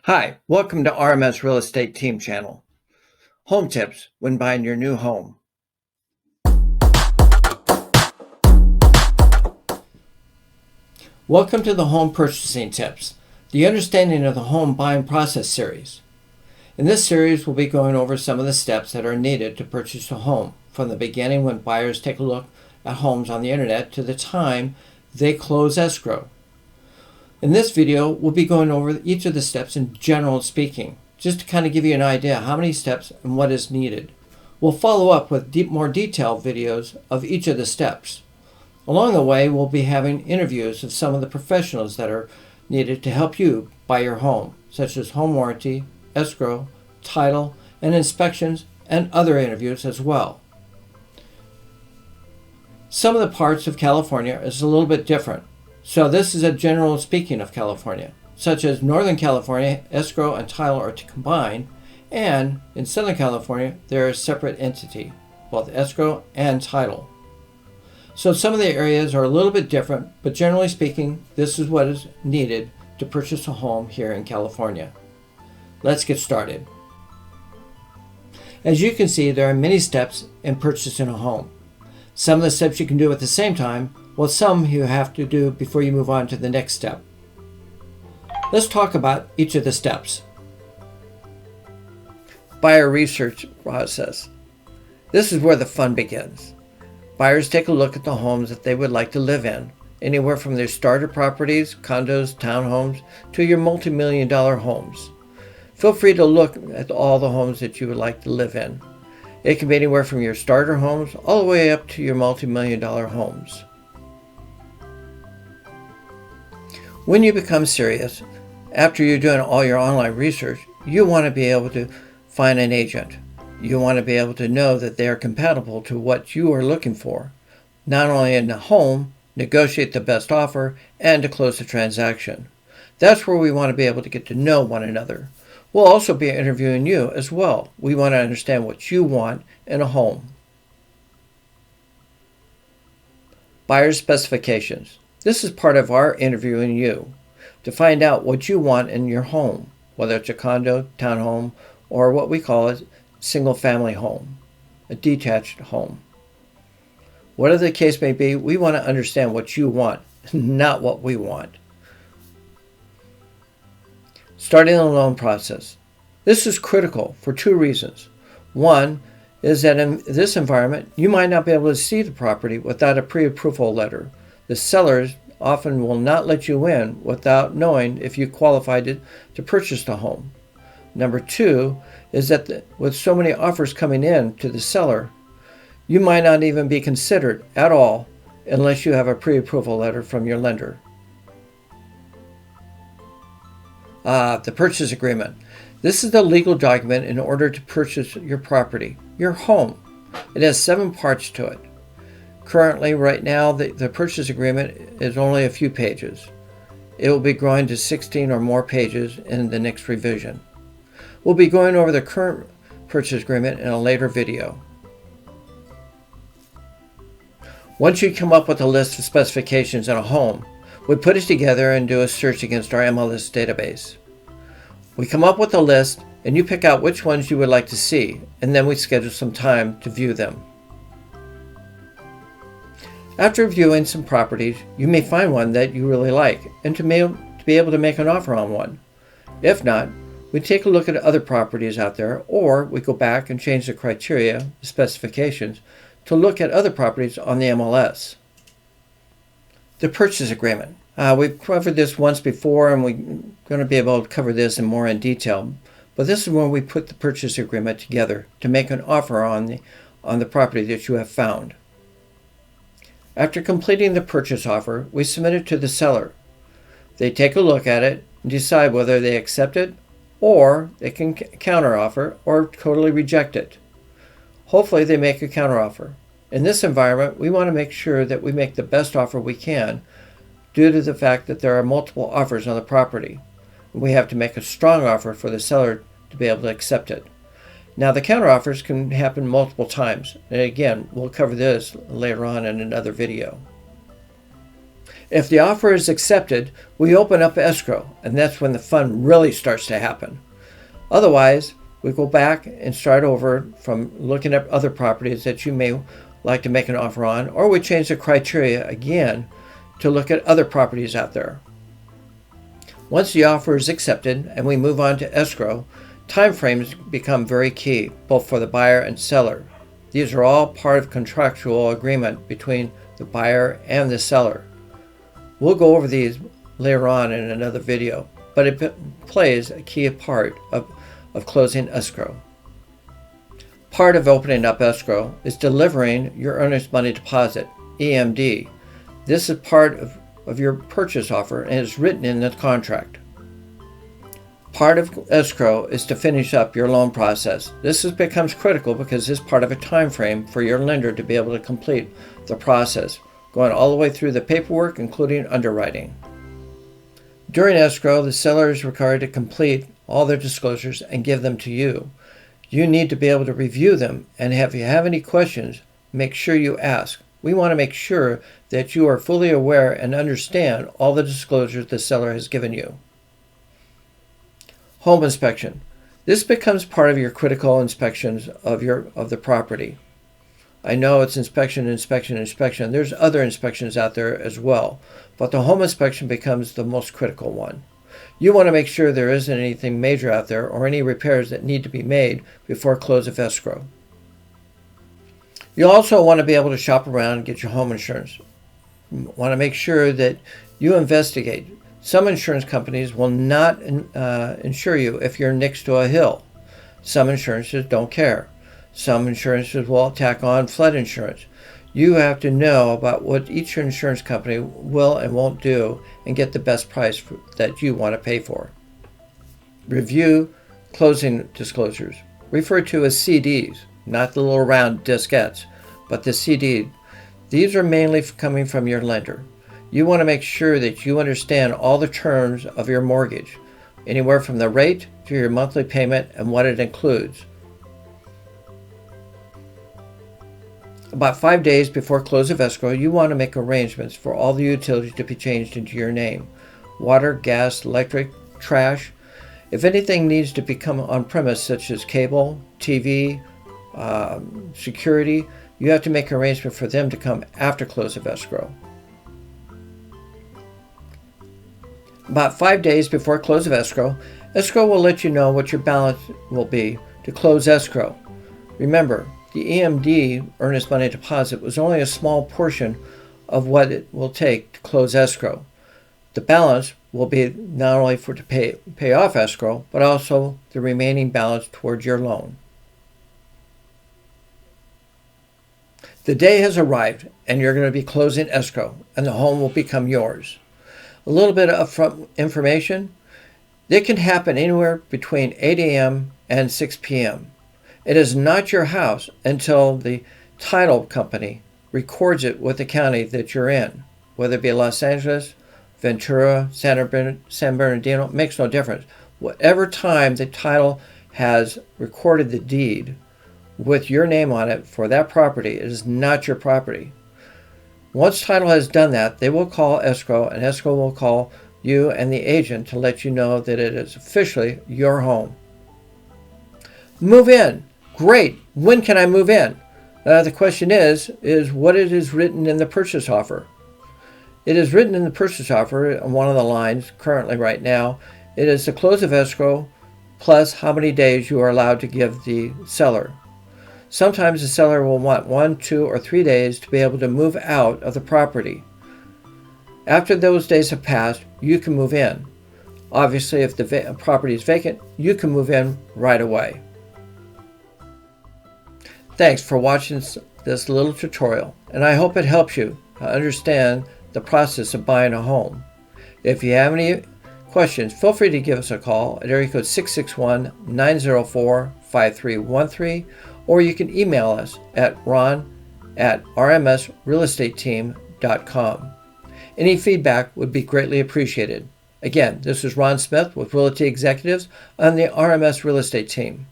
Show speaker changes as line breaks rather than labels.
Hi, welcome to RMS Real Estate Team Channel. Home tips when buying your new home. Welcome to the Home Purchasing Tips, the Understanding of the Home Buying Process series. In this series, we'll be going over some of the steps that are needed to purchase a home, from the beginning when buyers take a look at homes on the internet to the time they close escrow. In this video, we'll be going over each of the steps in general speaking, just to kind of give you an idea how many steps and what is needed. We'll follow up with more detailed videos of each of the steps. Along the way, we'll be having interviews of some of the professionals that are needed to help you buy your home, such as home warranty, escrow, title, and inspections, and other interviews as well. Some of the parts of California is a little bit different. So this is a general speaking of California, such as Northern California, escrow and title are combined, and in Southern California, they're a separate entity, both escrow and title. So some of the areas are a little bit different, but generally speaking, this is what is needed to purchase a home here in California. Let's get started. As you can see, there are many steps in purchasing a home. Some of the steps you can do at the same time, while some you have to do before you move on to the next step. Let's talk about each of the steps. Buyer research process. This is where the fun begins. Buyers take a look at the homes that they would like to live in, anywhere from their starter properties, condos, townhomes, to your multi-million-dollar homes. Feel free to look at all the homes that you would like to live in. It can be anywhere from your starter homes all the way up to your multi-million-dollar homes. When you become serious, after you're doing all your online research, you want to be able to find an agent. You want to be able to know that they are compatible to what you are looking for, not only in the home, negotiate the best offer, and to close the transaction. That's where we want to be able to get to know one another. We'll also be interviewing you as well. We want to understand what you want in a home. Buyer specifications. This is part of our interviewing you to find out what you want in your home, whether it's a condo, townhome, or what we call a single-family home, a detached home. Whatever the case may be, we want to understand what you want, not what we want. Starting the loan process. This is critical for two reasons. One is that in this environment, you might not be able to see the property without a pre-approval letter. The sellers often will not let you in without knowing if you qualified to purchase the home. Number two is that with so many offers coming in to the seller, you might not even be considered at all unless you have a pre-approval letter from your lender. The purchase agreement. This is the legal document in order to purchase your property, your home. It has 7 parts to it. Currently, right now, the purchase agreement is only a few pages. It will be growing to 16 or more pages in the next revision. We'll be going over the current purchase agreement in a later video. Once you come up with a list of specifications in a home, we put it together and do a search against our MLS database. We come up with a list and you pick out which ones you would like to see, and then we schedule some time to view them. After viewing some properties, you may find one that you really like and to be able to make an offer on one. If not, we take a look at other properties out there, or we go back and change the criteria, the specifications, to look at other properties on the MLS. The purchase agreement. We've covered this once before, and we're going to be able to cover this in more in detail. But this is when we put the purchase agreement together to make an offer on the property that you have found. After completing the purchase offer, we submit it to the seller. They take a look at it and decide whether they accept it, or they can counteroffer or totally reject it. Hopefully they make a counteroffer. In this environment, we want to make sure that we make the best offer we can due to the fact that there are multiple offers on the property. We have to make a strong offer for the seller to be able to accept it. Now, the counteroffers can happen multiple times. And again, we'll cover this later on in another video. If the offer is accepted, we open up escrow, and that's when the fun really starts to happen. Otherwise, we go back and start over from looking at other properties that you may like to make an offer on, or we change the criteria again to look at other properties out there. Once the offer is accepted and we move on to escrow, timeframes become very key, both for the buyer and seller. These are all part of contractual agreement between the buyer and the seller. We'll go over these later on in another video, but it plays a key part of closing escrow. Part of opening up escrow is delivering your earnest money deposit, EMD. This is part of your purchase offer and is written in the contract. Part of escrow is to finish up your loan process. This becomes critical because it's part of a time frame for your lender to be able to complete the process, going all the way through the paperwork, including underwriting. During escrow, the seller is required to complete all their disclosures and give them to you. You need to be able to review them, and if you have any questions, make sure you ask. We want to make sure that you are fully aware and understand all the disclosures the seller has given you. Home inspection. This becomes part of your critical inspections of the property. I know it's inspection. There's other inspections out there as well, but the home inspection becomes the most critical one. You want to make sure there isn't anything major out there or any repairs that need to be made before close of escrow. You also want to be able to shop around and get your home insurance. You want to make sure that you investigate. Some insurance companies will not insure you if you're next to a hill. Some insurances don't care. Some insurances will tack on flood insurance. You have to know about what each insurance company will and won't do and get the best price that you want to pay for. Review closing disclosures, referred to as CDs, not the little round diskettes, but the CD. These are mainly coming from your lender. You want to make sure that you understand all the terms of your mortgage, anywhere from the rate to your monthly payment and what it includes. About 5 days before close of escrow, you want to make arrangements for all the utilities to be changed into your name. Water, gas, electric, trash. If anything needs to become on premise, such as cable, TV, security, you have to make arrangements for them to come after close of escrow. About 5 days before close of escrow, escrow will let you know what your balance will be to close escrow. Remember, the EMD, earnest money deposit, was only a small portion of what it will take to close escrow. The balance will be not only to pay off escrow, but also the remaining balance towards your loan. The day has arrived and you're going to be closing escrow and the home will become yours. A little bit of upfront information. It can happen anywhere between 8 a.m. and 6 p.m. It is not your house until the title company records it with the county that you're in, whether it be Los Angeles, Ventura, San Bernardino, makes no difference. Whatever time the title has recorded the deed with your name on it for that property, it is not your property. Once title has done that, they will call escrow, and escrow will call you and the agent to let you know that it is officially your home. Move in. Great. When can I move in? The question is what it is written in the purchase offer. It is written in the purchase offer on one of the lines currently right now. It is the close of escrow plus how many days you are allowed to give the seller. Sometimes the seller will want 1, 2, or 3 days to be able to move out of the property. After those days have passed, you can move in. Obviously, if the property is vacant, you can move in right away. Thanks for watching this little tutorial, and I hope it helps you understand the process of buying a home. If you have any questions, feel free to give us a call at area code 661-904-5313, or you can email us at ron@rmsrealestateteam.com. Any feedback would be greatly appreciated. Again, this is Ron Smith with Realty Executives on the RMS Real Estate Team.